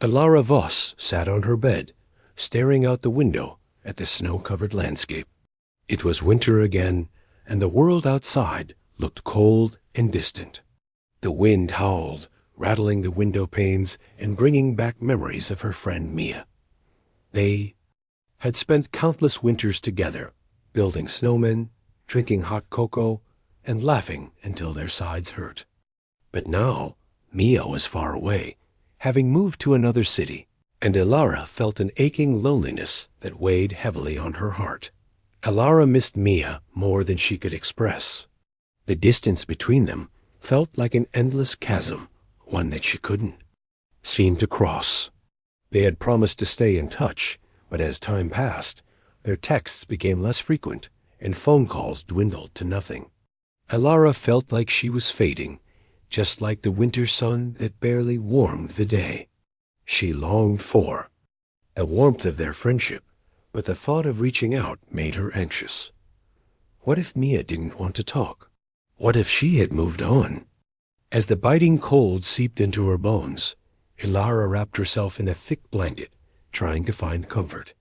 Elara Voss sat on her bed, staring out the window at the snow-covered landscape. It was winter again, and the world outside looked cold and distant. The wind howled, rattling the window panes and bringing back memories of her friend Mia. They had spent countless winters together, building snowmen, drinking hot cocoa, and laughing until their sides hurt. But now, Mia was far away, having moved to another city, and Elara felt an aching loneliness that weighed heavily on her heart. Elara missed Mia more than she could express. The distance between them felt like an endless chasm, one that she couldn't seem to cross. They had promised to stay in touch, but as time passed, their texts became less frequent, and phone calls dwindled to nothing. Elara felt like she was fading, just like the winter sun that barely warmed the day. She longed for a warmth of their friendship, but the thought of reaching out made her anxious. What if Mia didn't want to talk? What if she had moved on? As the biting cold seeped into her bones, Elara wrapped herself in a thick blanket, trying to find comfort.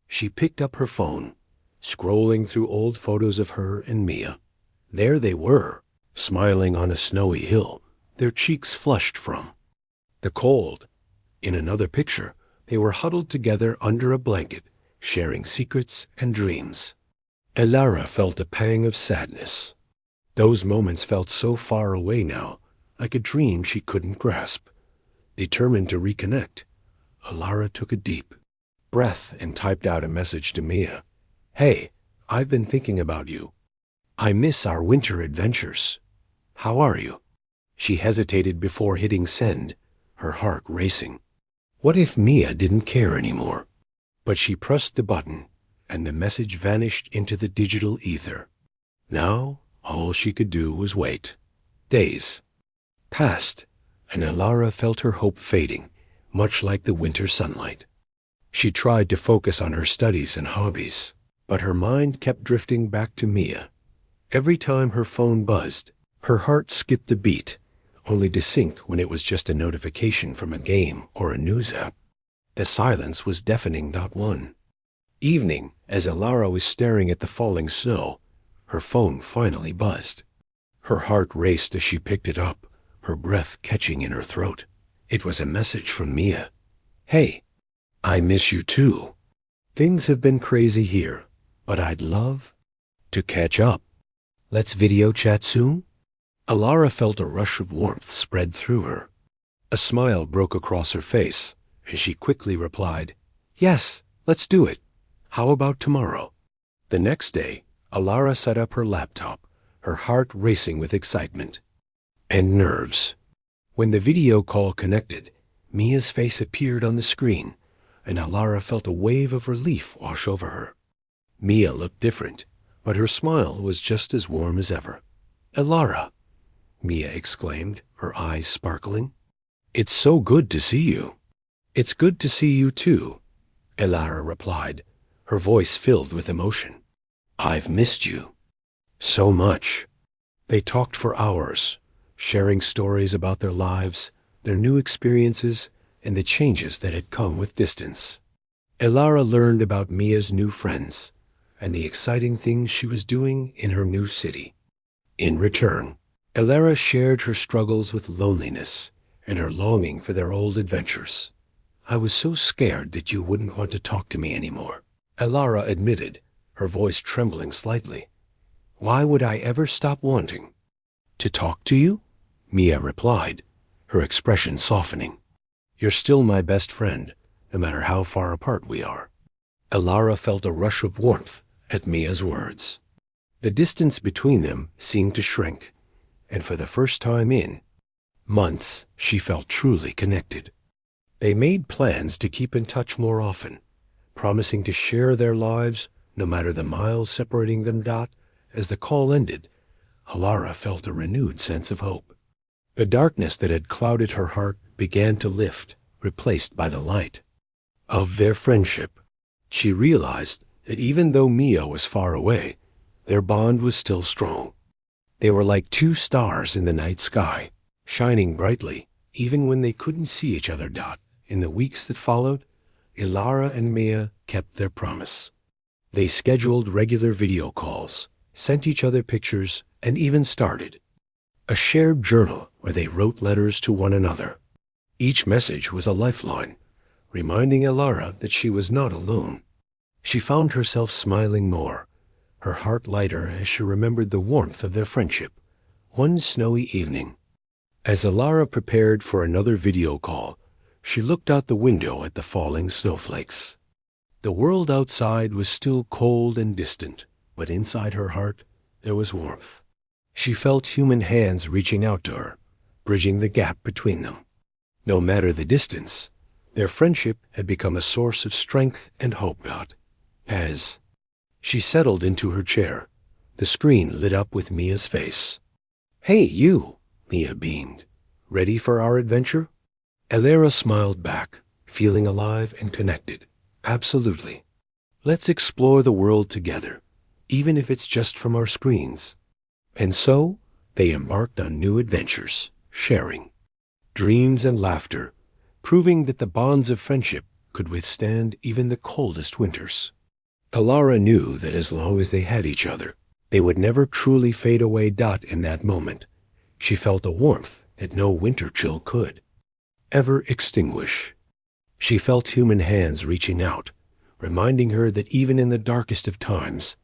She picked up her phone, scrolling through old photos of her and Mia. There they were, smiling on a snowy hill, their cheeks flushed from the cold. In another picture, they were huddled together under a blanket, sharing secrets and dreams. Elara felt a pang of sadness. Those moments felt so far away now, like a dream she couldn't grasp. Determined to reconnect, Elara took a deep breath and typed out a message to Mia. "Hey, I've been thinking about you. I miss our winter adventures. How are you?" She hesitated before hitting send, her heart racing. What if Mia didn't care anymore? But she pressed the button, and the message vanished into the digital ether. Now, all she could do was wait. Days passed, and Elara felt her hope fading, much like the winter sunlight. She tried to focus on her studies and hobbies, but her mind kept drifting back to Mia. Every time her phone buzzed, her heart skipped a beat, only to sink when it was just a notification from a game or a news app. The silence was deafening, not one. Evening, as Elara was staring at the falling snow, her phone finally buzzed. Her heart raced as she picked it up, her breath catching in her throat. It was a message from Mia. "Hey, I miss you too. Things have been crazy here, but I'd love to catch up. Let's video chat soon?" Elara felt a rush of warmth spread through her. A smile broke across her face, and she quickly replied, "Yes, let's do it. How about tomorrow?" The next day, Elara set up her laptop, her heart racing with excitement and nerves. When the video call connected, Mia's face appeared on the screen, and Elara felt a wave of relief wash over her. Mia looked different, but her smile was just as warm as ever. "Elara," Mia exclaimed, her eyes sparkling. "It's so good to see you." "It's good to see you too," Elara replied, her voice filled with emotion. "I've missed you so much." They talked for hours, sharing stories about their lives, their new experiences, and the changes that had come with distance. Elara learned about Mia's new friends and the exciting things she was doing in her new city. In return, Elara shared her struggles with loneliness and her longing for their old adventures. "I was so scared that you wouldn't want to talk to me anymore," Elara admitted, her voice trembling slightly. "Why would I ever stop wanting to talk to you?" Mia replied, her expression softening. "You're still my best friend, no matter how far apart we are." Elara felt a rush of warmth at Mia's words. The distance between them seemed to shrink, and for the first time in months, she felt truly connected. They made plans to keep in touch more often, promising to share their lives no matter the miles separating them. As the call ended, Elara felt a renewed sense of hope. The darkness that had clouded her heart began to lift, replaced by the light of their friendship. She realized that even though Mia was far away, their bond was still strong. They were like two stars in the night sky, shining brightly even when they couldn't see each other. In the weeks that followed, Ilara and Mia kept their promise. They scheduled regular video calls, sent each other pictures, and even started a shared journal where they wrote letters to one another. Each message was a lifeline, reminding Ilara that she was not alone. She found herself smiling more, her heart lighter as she remembered the warmth of their friendship. One snowy evening, as Ilara prepared for another video call, she looked out the window at the falling snowflakes. The world outside was still cold and distant, but inside her heart there was warmth. She felt human hands reaching out to her, bridging the gap between them. No matter the distance, their friendship had become a source of strength and hope. As she settled into her chair, the screen lit up with Mia's face. "Hey, you," Mia beamed. "Ready for our adventure?" Ilara smiled back, feeling alive and connected. "Absolutely. Let's explore the world together, even if it's just from our screens." And so they embarked on new adventures, sharing dreams and laughter, proving that the bonds of friendship could withstand even the coldest winters. Ilara knew that as long as they had each other, they would never truly fade away. In that moment, she felt a warmth that no winter chill could ever extinguish. She felt human hands reaching out, reminding her that even in the darkest of times,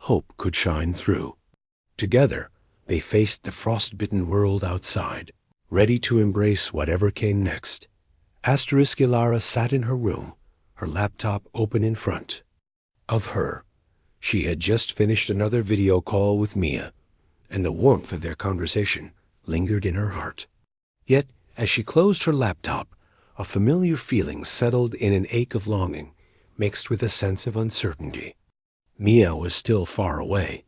hope could shine through. Together, they faced the frostbitten world outside, ready to embrace whatever came next. Ilara sat in her room, her laptop open in front of her. She had just finished another video call with Mia, and the warmth of their conversation lingered in her heart. Yet, as she closed her laptop, a familiar feeling settled in, an ache of longing, mixed with a sense of uncertainty. Mia was still far away,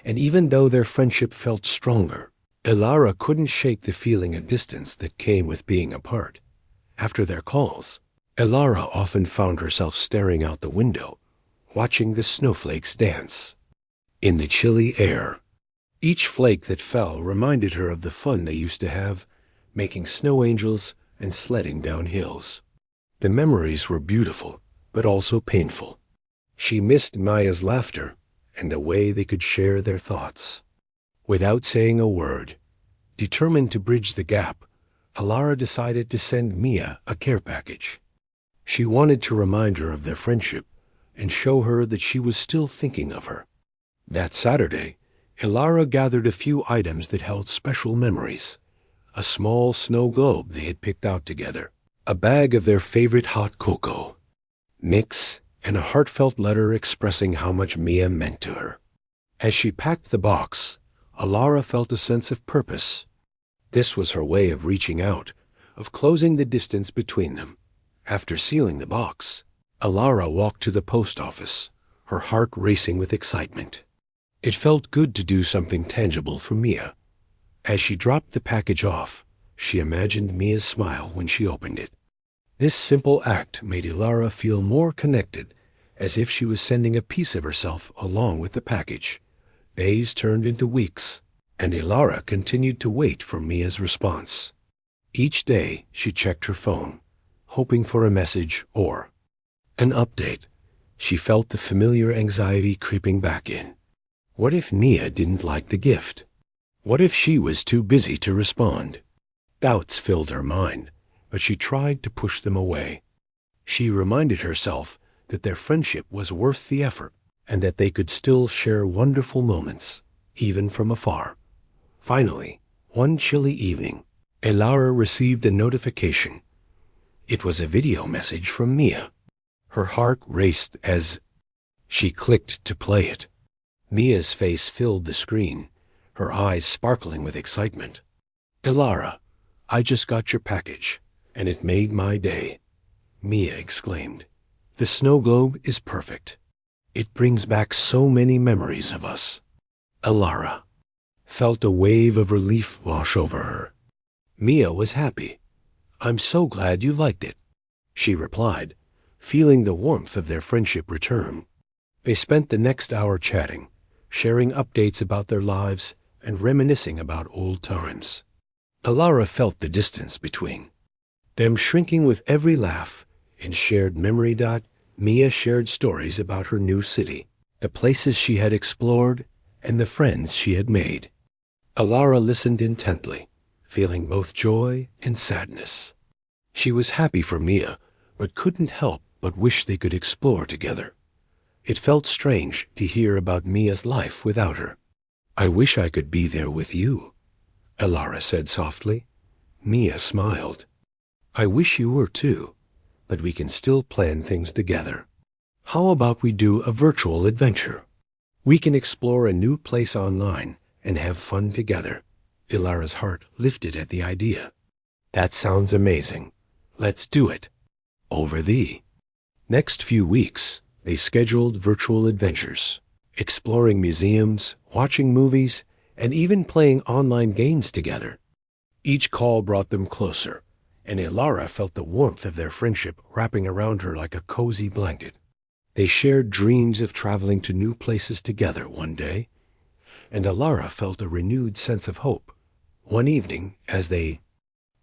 and even though their friendship felt stronger, Ilara couldn't shake the feeling of distance that came with being apart. After their calls, Ilara often found herself staring out the window, watching the snowflakes dance in the chilly air. Each flake that fell reminded her of the fun they used to have, making snow angels and sledding down hills. The memories were beautiful, but also painful. She missed Maya's laughter and the way they could share their thoughts. Without saying a word, determined to bridge the gap, Ilara decided to send Mia a care package. She wanted to remind her of their friendship and show her that she was still thinking of her. That Saturday, Ilara gathered a few items that held special memories. A small snow globe they had picked out together, a bag of their favorite hot cocoa mix, and a heartfelt letter expressing how much Mia meant to her. As she packed the box, Ilara felt a sense of purpose. This was her way of reaching out, of closing the distance between them. After sealing the box, Ilara walked to the post office, her heart racing with excitement. It felt good to do something tangible for Mia. As she dropped the package off, she imagined Mia's smile when she opened it. This simple act made Ilara feel more connected, as if she was sending a piece of herself along with the package. Days turned into weeks, and Ilara continued to wait for Mia's response. Each day she checked her phone, hoping for a message or an update. She felt the familiar anxiety creeping back in. What if Mia didn't like the gift? What if she was too busy to respond? Doubts filled her mind, but she tried to push them away. She reminded herself that their friendship was worth the effort and that they could still share wonderful moments, even from afar. Finally, one chilly evening, Ilara received a notification. It was a video message from Mia. Her heart raced as she clicked to play it. Mia's face filled the screen, her eyes sparkling with excitement. "Ilara, I just got your package, and it made my day," Mia exclaimed. "The snow globe is perfect. It brings back so many memories of us." Ilara felt a wave of relief wash over her. Mia was happy. "I'm so glad you liked it," she replied, feeling the warmth of their friendship return. They spent the next hour chatting, sharing updates about their lives and reminiscing about old times. Ilara felt the distance between them shrinking with every laugh and shared memory. Mia shared stories about her new city, the places she had explored, and the friends she had made. Alara listened intently, feeling both joy and sadness. She was happy for Mia, but couldn't help but wish they could explore together. It felt strange to hear about Mia's life without her. "I wish I could be there with you," Alara said softly. Mia smiled. "I wish you were too, but we can still plan things together. How about we do a virtual adventure? We can explore a new place online and have fun together." Ilara's heart lifted at the idea. "That sounds amazing. Let's do it." Over the next few weeks, they scheduled virtual adventures, exploring museums, watching movies, and even playing online games together. Each call brought them closer, and Ilara felt the warmth of their friendship wrapping around her like a cozy blanket. They shared dreams of traveling to new places together one day, and Ilara felt a renewed sense of hope. One evening, as they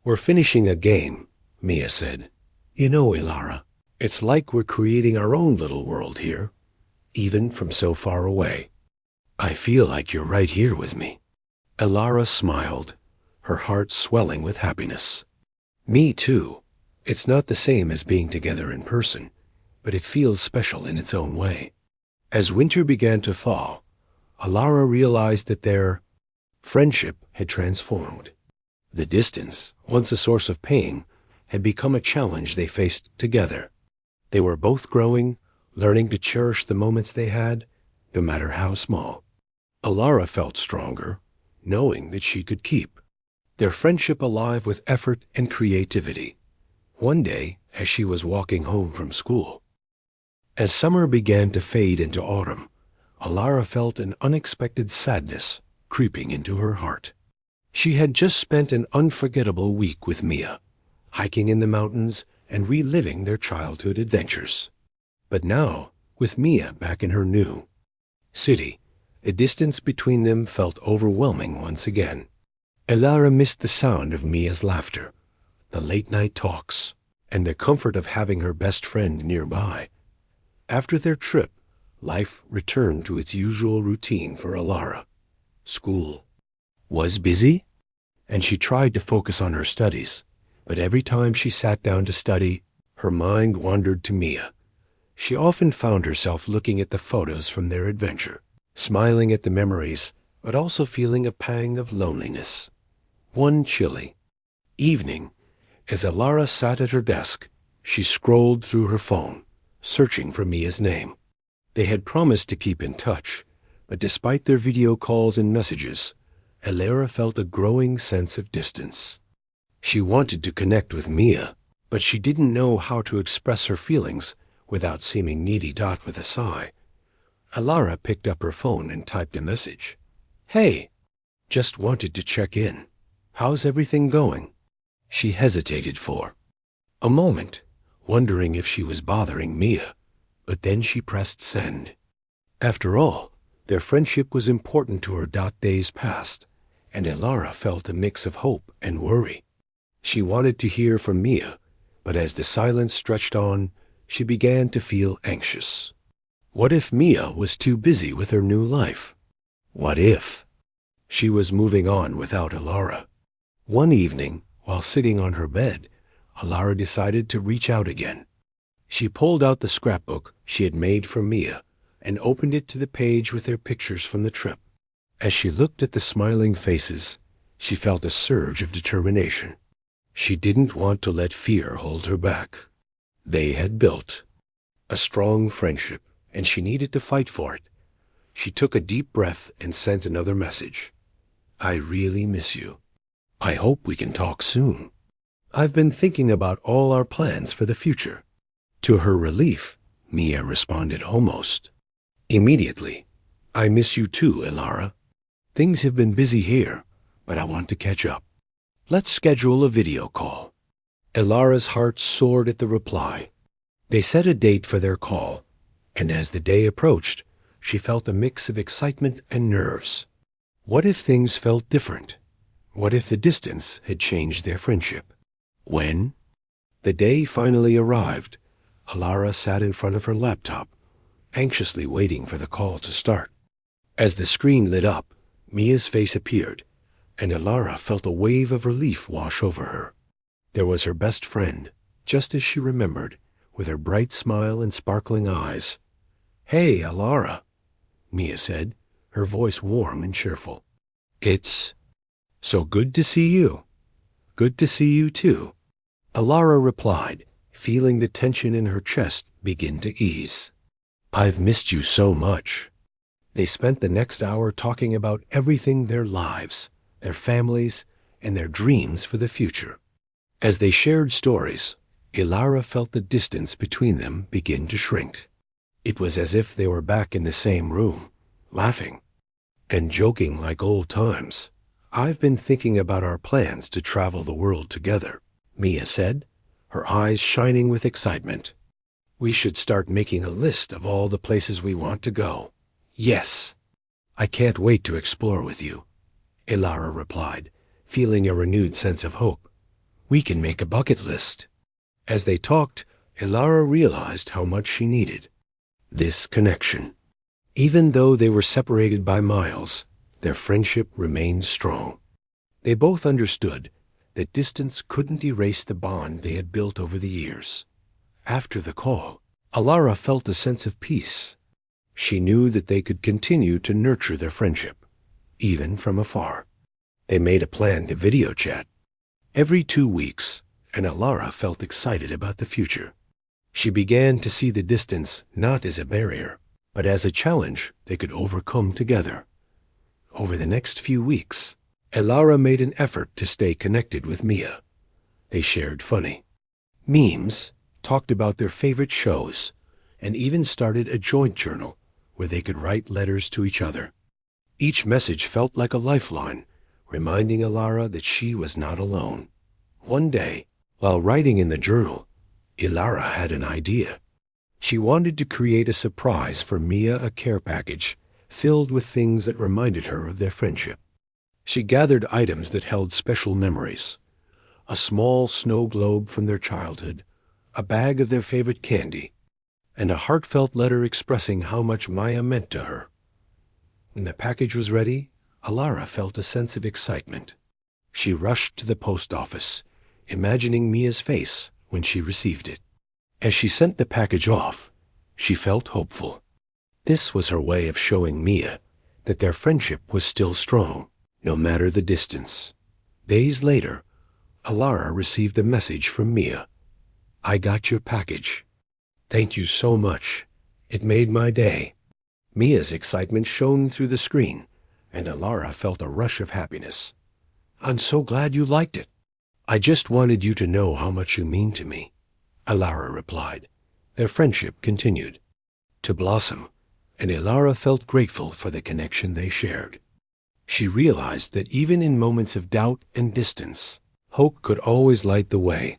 were finishing a game, Mia said, "You know, Ilara, it's like we're creating our own little world here, even from so far away. I feel like you're right here with me." Ilara smiled, her heart swelling with happiness. "Me too. It's not the same as being together in person, but it feels special in its own way." As winter began to thaw, Ilara realized that their friendship had transformed. The distance, once a source of pain, had become a challenge they faced together. They were both growing, learning to cherish the moments they had, no matter how small. Ilara felt stronger, knowing that she could keep their friendship alive with effort and creativity. One day, as she was walking home from school, as summer began to fade into autumn, Ilara felt an unexpected sadness creeping into her heart. She had just spent an unforgettable week with Mia, hiking in the mountains and reliving their childhood adventures. But now, with Mia back in her new city, the distance between them felt overwhelming once again. Ilara missed the sound of Mia's laughter, the late-night talks, and the comfort of having her best friend nearby. After their trip, life returned to its usual routine for Ilara. School was busy, and she tried to focus on her studies, but every time she sat down to study, her mind wandered to Mia. She often found herself looking at the photos from their adventure, smiling at the memories, but also feeling a pang of loneliness. One chilly evening, as Ilara sat at her desk, she scrolled through her phone, searching for Mia's name. They had promised to keep in touch, but despite their video calls and messages, Ilara felt a growing sense of distance. She wanted to connect with Mia, but she didn't know how to express her feelings without seeming needy. With a sigh, Ilara picked up her phone and typed a message. "Hey, just wanted to check in. How's everything going?" She hesitated for a moment, wondering if she was bothering Mia, but then she pressed send. After all, their friendship was important to her. Days passed, and Ilara felt a mix of hope and worry. She wanted to hear from Mia, but as the silence stretched on, she began to feel anxious. What if Mia was too busy with her new life? What if she was moving on without Ilara? One evening, while sitting on her bed, Ilara decided to reach out again. She pulled out the scrapbook she had made for Mia and opened it to the page with their pictures from the trip. As she looked at the smiling faces, she felt a surge of determination. She didn't want to let fear hold her back. They had built a strong friendship, and she needed to fight for it. She took a deep breath and sent another message. "I really miss you. I hope we can talk soon. I've been thinking about all our plans for the future." To her relief, Mia responded almost immediately. "I miss you too, Ilara. Things have been busy here, but I want to catch up. Let's schedule a video call." Ilara's heart soared at the reply. They set a date for their call, and as the day approached, she felt a mix of excitement and nerves. What if things felt different? What if the distance had changed their friendship? When The day finally arrived. Alara sat in front of her laptop, anxiously waiting for the call to start. As the screen lit up, Mia's face appeared, and Alara felt a wave of relief wash over her. There was her best friend, just as she remembered, with her bright smile and sparkling eyes. "Hey, Alara," Mia said, her voice warm and cheerful. "It's so good to see you." "Good to see you, too," Alara replied, feeling the tension in her chest begin to ease. "I've missed you so much." They spent the next hour talking about everything: their lives, their families, and their dreams for the future. As they shared stories, Alara felt the distance between them begin to shrink. It was as if they were back in the same room, laughing and joking like old times. "I've been thinking about our plans to travel the world together," Mia said, her eyes shining with excitement. "We should start making a list of all the places we want to go." "Yes, I can't wait to explore with you," Alara replied, feeling a renewed sense of hope. "We can make a bucket list." As they talked, Alara realized how much she needed this connection. Even though they were separated by miles, their friendship remained strong. They both understood that distance couldn't erase the bond they had built over the years. After the call, Alara felt a sense of peace. She knew that they could continue to nurture their friendship, even from afar. They made a plan to video chat every 2 weeks, and Alara felt excited about the future. She began to see the distance not as a barrier, but as a challenge they could overcome together. Over the next few weeks, Alara made an effort to stay connected with Mia. They shared funny memes, talked about their favorite shows, and even started a joint journal where they could write letters to each other. Each message felt like a lifeline, reminding Alara that she was not alone. One day, while writing in the journal, Alara had an idea. She wanted to create a surprise for Mia, a care package filled with things that reminded her of their friendship. She gathered items that held special memories: a small snow globe from their childhood, a bag of their favorite candy, and a heartfelt letter expressing how much Maya meant to her. When the package was ready, Alara felt a sense of excitement. She rushed to the post office, imagining Mia's face when she received it. As she sent the package off, she felt hopeful. This was her way of showing Mia that their friendship was still strong, no matter the distance. Days later, Alara received a message from Mia. "I got your package. Thank you so much. It made my day." Mia's excitement shone through the screen, and Alara felt a rush of happiness. "I'm so glad you liked it." "I just wanted you to know how much you mean to me," Alara replied. Their friendship continued to blossom, and Alara felt grateful for the connection they shared. She realized that even in moments of doubt and distance, hope could always light the way.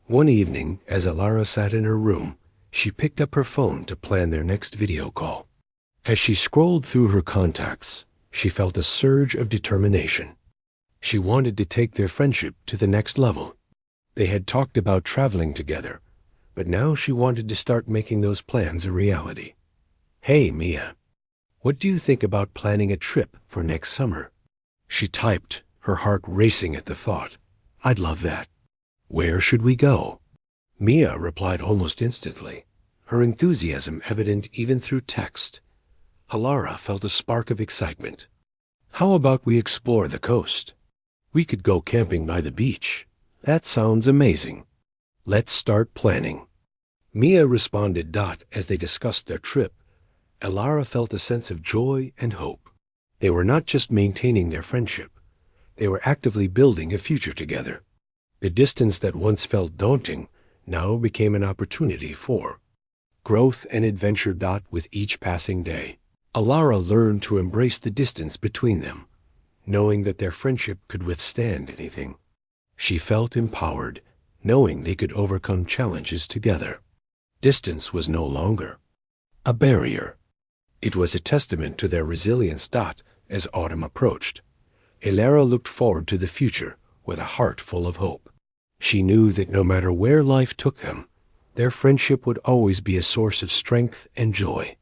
One evening, as Alara sat in her room, she picked up her phone to plan their next video call. As she scrolled through her contacts, she felt a surge of determination. She wanted to take their friendship to the next level. They had talked about traveling together, but now she wanted to start making those plans a reality. "Hey, Mia, what do you think about planning a trip for next summer?" She typed, her heart racing at the thought. "I'd love that. Where should we go?" Mia replied almost instantly, her enthusiasm evident even through text. Alara felt a spark of excitement. "How about we explore the coast? We could go camping by the beach. That sounds amazing. Let's start planning." Mia responded. As they discussed their trip, Alara felt a sense of joy and hope. They were not just maintaining their friendship, they were actively building a future together. The distance that once felt daunting now became an opportunity for growth and adventure. With each passing day, Alara learned to embrace the distance between them, knowing that their friendship could withstand anything. She felt empowered, knowing they could overcome challenges together. Distance was no longer a barrier. It was a testament to their resilience. As autumn approached, Alara looked forward to the future with a heart full of hope. She knew that no matter where life took them, their friendship would always be a source of strength and joy.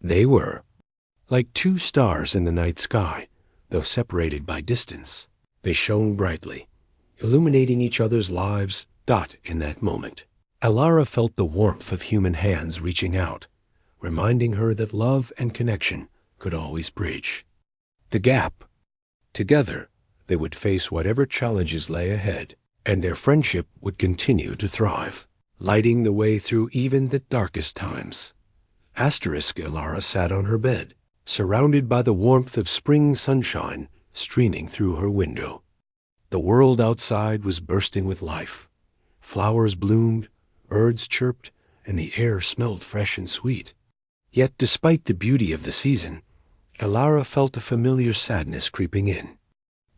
They were like two stars in the night sky, though separated by distance. They shone brightly, illuminating each other's lives. In that moment, Alara felt the warmth of human hands reaching out, reminding her that love and connection could always bridge the gap. Together, they would face whatever challenges lay ahead, and their friendship would continue to thrive, lighting the way through even the darkest times. Alara sat on her bed, surrounded by the warmth of spring sunshine streaming through her window. The world outside was bursting with life. Flowers bloomed, birds chirped, and the air smelled fresh and sweet. Yet despite the beauty of the season, Alara felt a familiar sadness creeping in.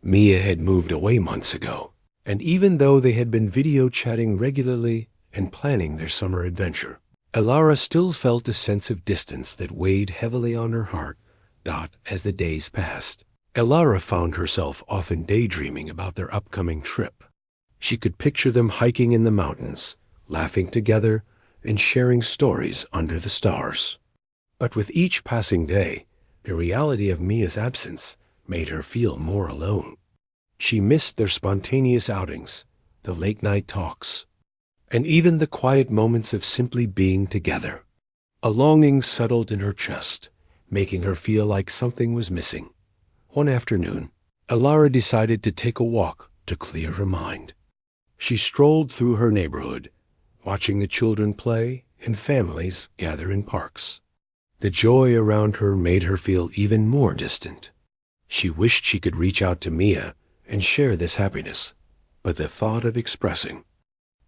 Mia had moved away months ago, and even though they had been video chatting regularly and planning their summer adventure, Alara still felt a sense of distance that weighed heavily on her heart. As the days passed, Alara found herself often daydreaming about their upcoming trip. She could picture them hiking in the mountains, laughing together, and sharing stories under the stars. But with each passing day, the reality of Mia's absence made her feel more alone. She missed their spontaneous outings, the late-night talks, and even the quiet moments of simply being together. A longing settled in her chest, making her feel like something was missing. One afternoon, Alara decided to take a walk to clear her mind. She strolled through her neighborhood, watching the children play and families gather in parks. The joy around her made her feel even more distant. She wished she could reach out to Mia and share this happiness, but the thought of expressing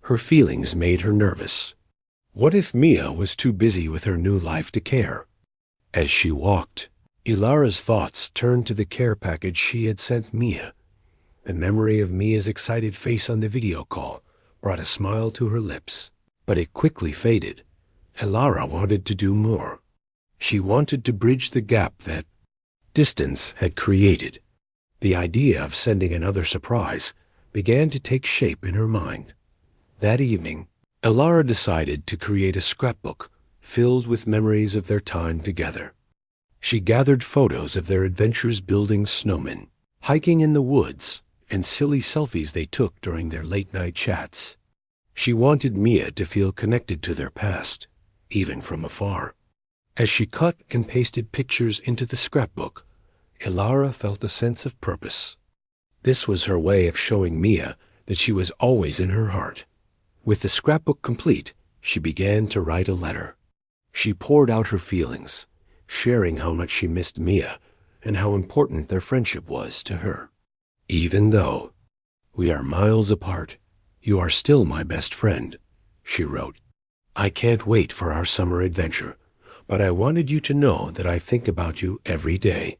her feelings made her nervous. What if Mia was too busy with her new life to care? As she walked, Alara's thoughts turned to the care package she had sent Mia. The memory of Mia's excited face on the video call brought a smile to her lips, but it quickly faded. Alara wanted to do more. She wanted to bridge the gap that distance had created. The idea of sending another surprise began to take shape in her mind. That evening, Alara decided to create a scrapbook filled with memories of their time together. She gathered photos of their adventures building snowmen, hiking in the woods, and silly selfies they took during their late-night chats. She wanted Mia to feel connected to their past, even from afar. As she cut and pasted pictures into the scrapbook, Alara felt a sense of purpose. This was her way of showing Mia that she was always in her heart. With the scrapbook complete, she began to write a letter. She poured out her feelings, sharing how much she missed Mia and how important their friendship was to her. "Even though we are miles apart, you are still my best friend," she wrote. "I can't wait for our summer adventure, but I wanted you to know that I think about you every day."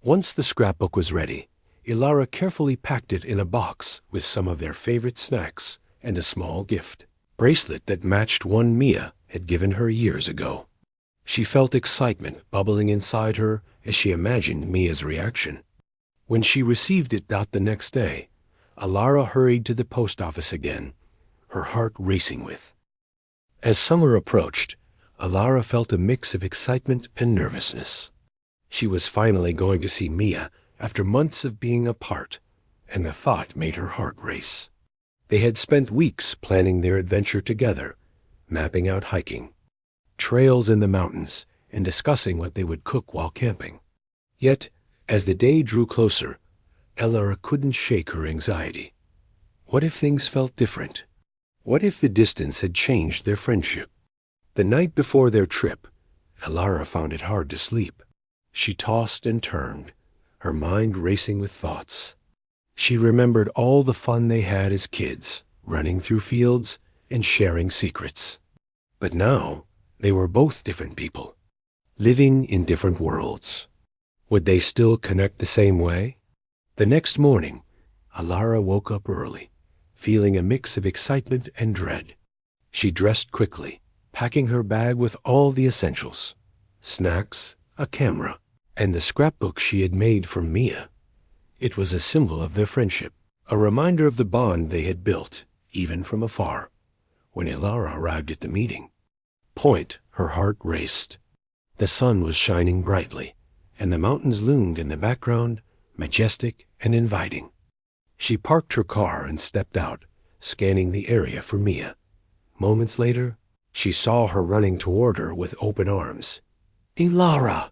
Once the scrapbook was ready, Alara carefully packed it in a box with some of their favorite snacks and a small gift bracelet that matched one Mia had given her years ago. She felt excitement bubbling inside her as she imagined Mia's reaction. When she received it the next day, Alara hurried to the post office again, her heart racing with. As summer approached, Alara felt a mix of excitement and nervousness. She was finally going to see Mia after months of being apart, and the thought made her heart race. They had spent weeks planning their adventure together, mapping out hiking, trails in the mountains, and discussing what they would cook while camping. Yet, as the day drew closer, Alara couldn't shake her anxiety. What if things felt different? What if the distance had changed their friendship? The night before their trip, Alara found it hard to sleep. She tossed and turned, her mind racing with thoughts. She remembered all the fun they had as kids, running through fields and sharing secrets. But now, they were both different people, living in different worlds. Would they still connect the same way? The next morning, Alara woke up early, feeling a mix of excitement and dread. She dressed quickly, packing her bag with all the essentials: snacks, a camera, and the scrapbook she had made for Mia. It was a symbol of their friendship, a reminder of the bond they had built, even from afar. When Elara arrived at the meeting point, her heart raced. The sun was shining brightly, and the mountains loomed in the background, majestic and inviting. She parked her car and stepped out, scanning the area for Mia. Moments later, she saw her running toward her with open arms. "Elara!"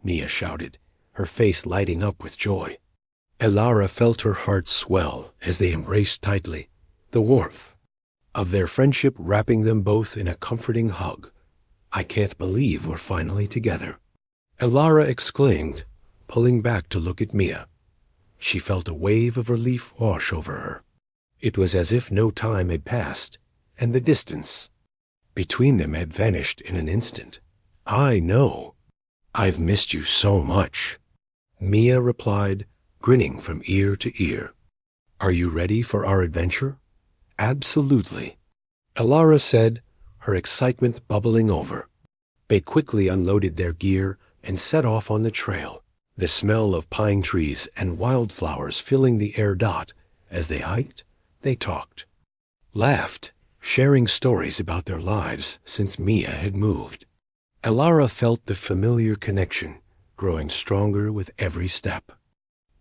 Mia shouted, her face lighting up with joy. Elara felt her heart swell as they embraced tightly, the warmth of their friendship wrapping them both in a comforting hug. "I can't believe we're finally together," Elara exclaimed, pulling back to look at Mia. She felt a wave of relief wash over her. It was as if no time had passed, and the distance between them had vanished in an instant. "I know. I've missed you so much," Mia replied, grinning from ear to ear. "Are you ready for our adventure?" "Absolutely," Elara said, her excitement bubbling over. They quickly unloaded their gear and set off on the trail, the smell of pine trees and wildflowers filling the air. As they hiked, they talked, laughed, sharing stories about their lives since Mia had moved. Elara felt the familiar connection growing stronger with every step.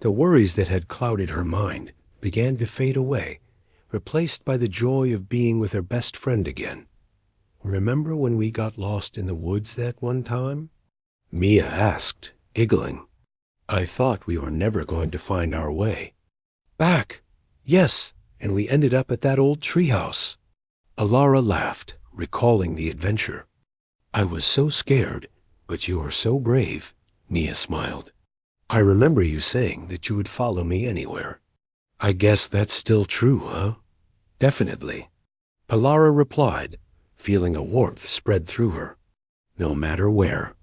The worries that had clouded her mind began to fade away, replaced by the joy of being with her best friend again. "Remember when we got lost in the woods that one time?" Mia asked, giggling. "I thought we were never going to find our way." "Back! Yes, and we ended up at that old treehouse." Elara laughed, recalling the adventure. "I was so scared, but you were so brave," Mia smiled. "I remember you saying that you would follow me anywhere." "I guess that's still true, huh?" "Definitely," Elara replied, feeling a warmth spread through her. "No matter where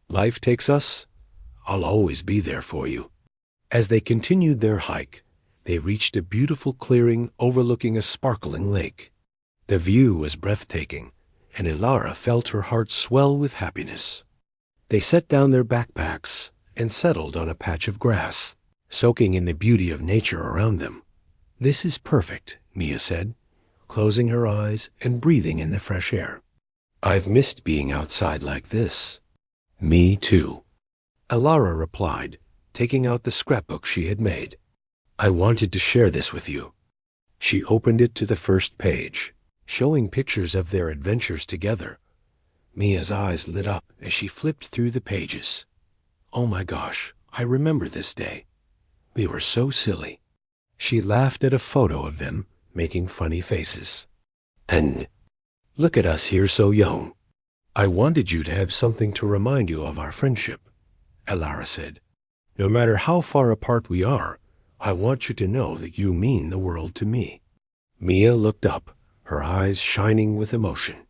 life takes us, I'll always be there for you." As they continued their hike, they reached a beautiful clearing overlooking a sparkling lake. The view was breathtaking, and Elara felt her heart swell with happiness. They set down their backpacks and settled on a patch of grass, soaking in the beauty of nature around them. "This is perfect," Mia said, closing her eyes and breathing in the fresh air. "I've missed being outside like this." "Me too," Elara replied, taking out the scrapbook she had made. "I wanted to share this with you." She opened it to the first page, showing pictures of their adventures together. Mia's eyes lit up as she flipped through the pages. "Oh my gosh, I remember this day. We were so silly." She laughed at a photo of them, making funny faces. "And look at us here so young. I wanted you to have something to remind you of our friendship," Elara said. "No matter how far apart we are, I want you to know that you mean the world to me." Mia looked up, her eyes shining with emotion.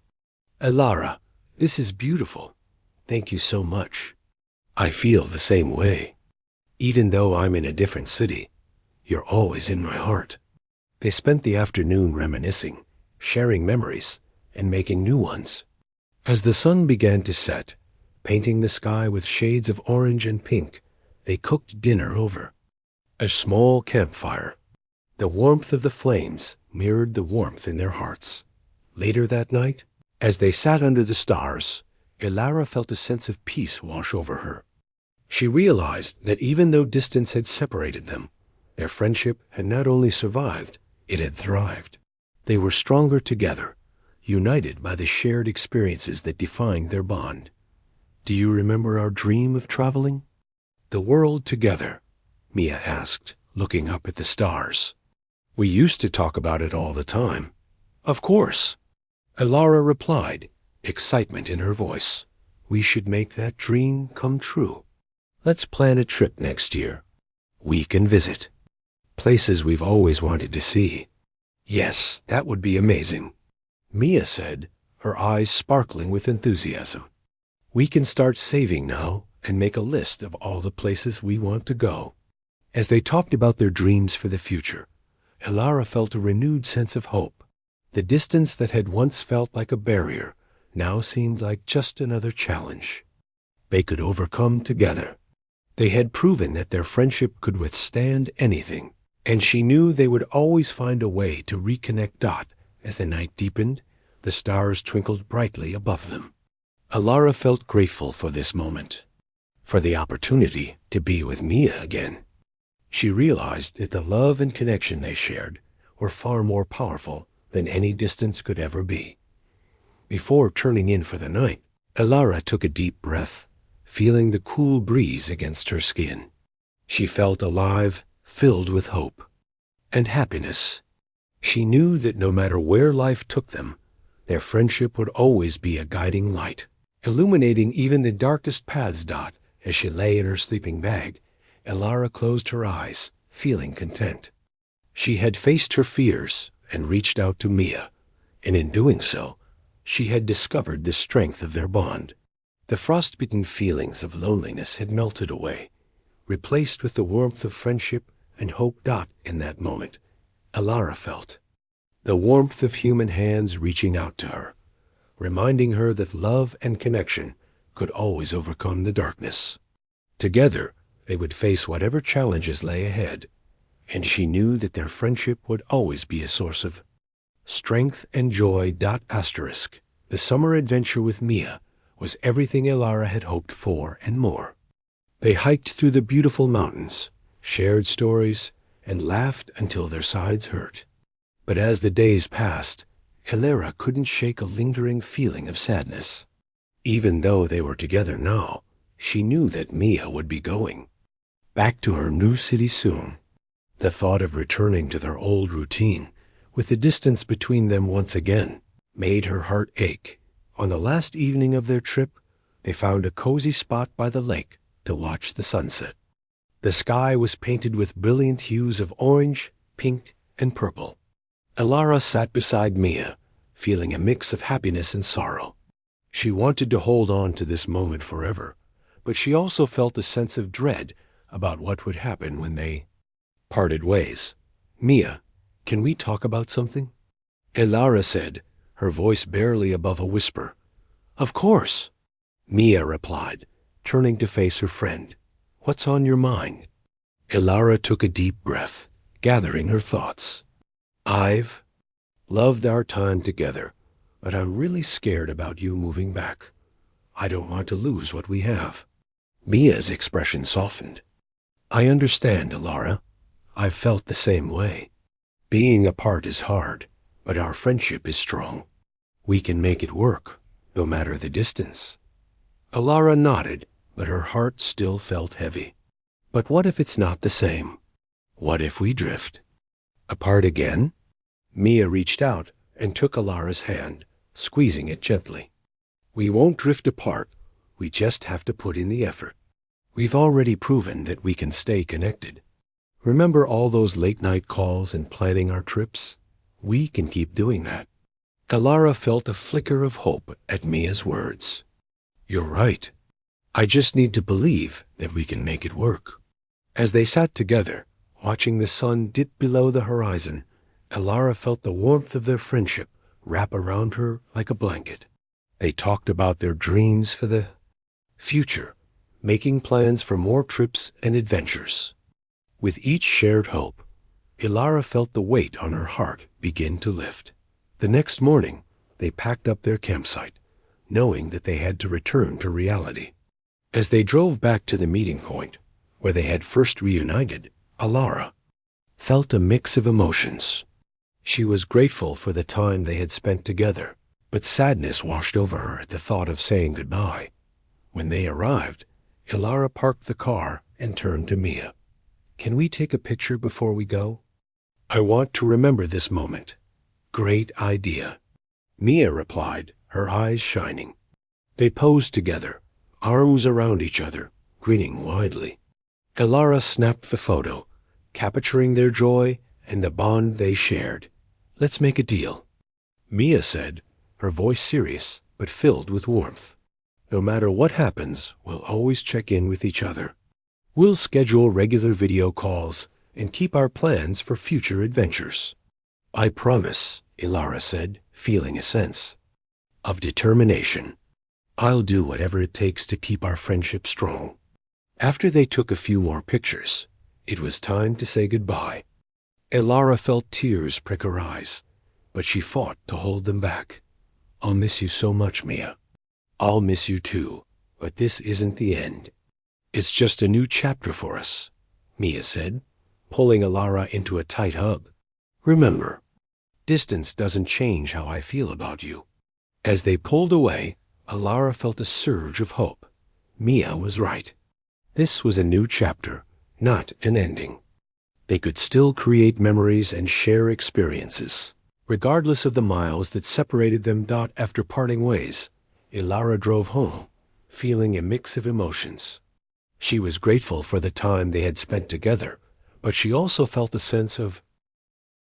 "Elara, this is beautiful. Thank you so much. I feel the same way. Even though I'm in a different city, you're always in my heart." They spent the afternoon reminiscing, sharing memories, and making new ones. As the sun began to set, painting the sky with shades of orange and pink, they cooked dinner over a small campfire. The warmth of the flames mirrored the warmth in their hearts. Later that night, as they sat under the stars, Elara felt a sense of peace wash over her. She realized that even though distance had separated them, their friendship had not only survived, it had thrived. They were stronger together, united by the shared experiences that defined their bond. "Do you remember our dream of traveling the world together?" Mia asked, looking up at the stars. "We used to talk about it all the time." "Of course," Elara replied, excitement in her voice. "We should make that dream come true. Let's plan a trip next year. We can visit places we've always wanted to see." "Yes, that would be amazing," Mia said, her eyes sparkling with enthusiasm. "We can start saving now and make a list of all the places we want to go." As they talked about their dreams for the future, Elara felt a renewed sense of hope. The distance that had once felt like a barrier now seemed like just another challenge they could overcome together. They had proven that their friendship could withstand anything, And she knew they would always find a way to reconnect. As the night deepened, the stars twinkled brightly above them. Alara felt grateful for this moment, for the opportunity to be with Mia again. She realized that the love and connection they shared were far more powerful than any distance could ever be. Before turning in for the night, Alara took a deep breath, feeling the cool breeze against her skin. She felt alive, filled with hope and happiness. She knew that no matter where life took them, their friendship would always be a guiding light, illuminating even the darkest paths. As she lay in her sleeping bag, Alara closed her eyes, feeling content. She had faced her fears and reached out to Mia, and in doing so, she had discovered the strength of their bond. The frostbitten feelings of loneliness had melted away, replaced with the warmth of friendship and hope. In that moment, Alara felt the warmth of human hands reaching out to her, reminding her that love and connection could always overcome the darkness. Together, they would face whatever challenges lay ahead, and she knew that their friendship would always be a source of strength and joy. The summer adventure with Mia was everything Alara had hoped for and more. They hiked through the beautiful mountains, shared stories, and laughed until their sides hurt. But as the days passed, Alara couldn't shake a lingering feeling of sadness. Even though they were together now, she knew that Mia would be going back to her new city soon. The thought of returning to their old routine, with the distance between them once again, made her heart ache. On the last evening of their trip, they found a cozy spot by the lake to watch the sunset. The sky was painted with brilliant hues of orange, pink, and purple. Alara sat beside Mia, feeling a mix of happiness and sorrow. She wanted to hold on to this moment forever, but she also felt a sense of dread about what would happen when they parted ways. "Mia, can we talk about something?" Alara said, her voice barely above a whisper. "Of course," Mia replied, turning to face her friend. "What's on your mind?" Alara took a deep breath, gathering her thoughts. "I've loved our time together, but I'm really scared about you moving back. I don't want to lose what we have." Mia's expression softened. "I understand, Alara. I've felt the same way. Being apart is hard, but our friendship is strong. We can make it work, no matter the distance." Alara nodded, but her heart still felt heavy. "But what if it's not the same? What if we drift apart again?" Mia reached out and took Alara's hand, squeezing it gently. "We won't drift apart. We just have to put in the effort. We've already proven that we can stay connected. Remember all those late-night calls and planning our trips? We can keep doing that." Alara felt a flicker of hope at Mia's words. "You're right. I just need to believe that we can make it work." As they sat together, watching the sun dip below the horizon, Alara felt the warmth of their friendship wrap around her like a blanket. They talked about their dreams for the future, making plans for more trips and adventures. With each shared hope, Alara felt the weight on her heart begin to lift. The next morning, they packed up their campsite, knowing that they had to return to reality. As they drove back to the meeting point, where they had first reunited, Alara felt a mix of emotions. She was grateful for the time they had spent together, but sadness washed over her at the thought of saying goodbye. When they arrived, Alara parked the car and turned to Mia. "Can we take a picture before we go? I want to remember this moment." "Great idea," Mia replied, her eyes shining. They posed together, arms around each other, grinning widely. Alara snapped the photo, capturing their joy and the bond they shared. "Let's make a deal," Mia said, her voice serious but filled with warmth. "No matter what happens, we'll always check in with each other. We'll schedule regular video calls and keep our plans for future adventures." "I promise," Alara said, feeling a sense of determination. "I'll do whatever it takes to keep our friendship strong." After they took a few more pictures, it was time to say goodbye. Elara felt tears prick her eyes, but she fought to hold them back. "I'll miss you so much, Mia." "I'll miss you too, but this isn't the end. It's just a new chapter for us," Mia said, pulling Elara into a tight hug. "Remember, distance doesn't change how I feel about you." As they pulled away, Elara felt a surge of hope. Mia was right. This was a new chapter, not an ending. They could still create memories and share experiences. Regardless of the miles that separated them. After parting ways, Elara drove home, feeling a mix of emotions. She was grateful for the time they had spent together, but she also felt a sense of